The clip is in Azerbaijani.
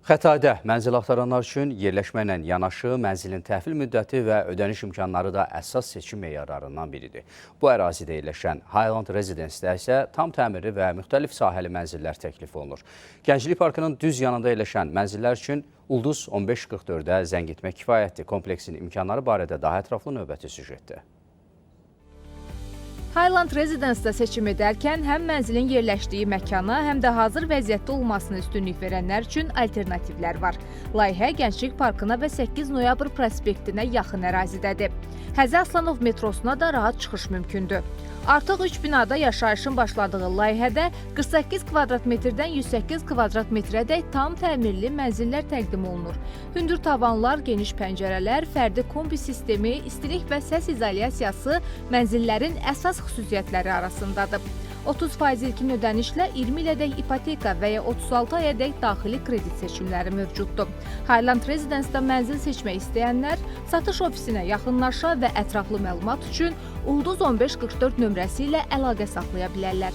Xətadə mənzil axtaranlar üçün yerləşməklə yanaşı mənzilin təhvil müddəti və ödəniş imkanları da əsas seçim meyarlarından biridir. Bu ərazidə yerləşən Highland Residence-də isə tam təmirli və müxtəlif sahəli mənzillər təklif olunur. Gənclik Parkının düz yanında yerləşən mənzillər üçün Ulduz 1544-ə zəng etmək kifayətdir. Kompleksin imkanları barədə daha ətraflı növbəti süjetdə. Highland Residence-da seçim edərkən həm mənzilin yerləşdiyi məkana, həm də hazır vəziyyətdə olmasına üstünlük verənlər üçün alternativlər var. Layihə Gənclik Parkına və 8 Noyabr prospektinə yaxın ərazidədir. Həzə Aslanov metrosuna da rahat çıxış mümkündür. Artıq 3 binada yaşayışın başladığı layihədə 48 kvadrat metrdən 108 kvadrat metrədək tam təmirli mənzillər təqdim olunur. Hündür tavanlar, geniş pəncərələr, fərdi kombi sistemi, istilik və səs izolyasiyası mənzillərin əsas xüsusiyyətləri arasındadır. 30% ilkin ödənişlə 20 ilədək ipoteka və ya 36 ayədək daxili kredit seçimləri mövcuddur. Highland Residence-da mənzil seçmək istəyənlər satış ofisinə yaxınlaşa və ətraflı məlumat üçün Ulduz 1544 nömrəsi ilə əlaqə saxlaya bilərlər.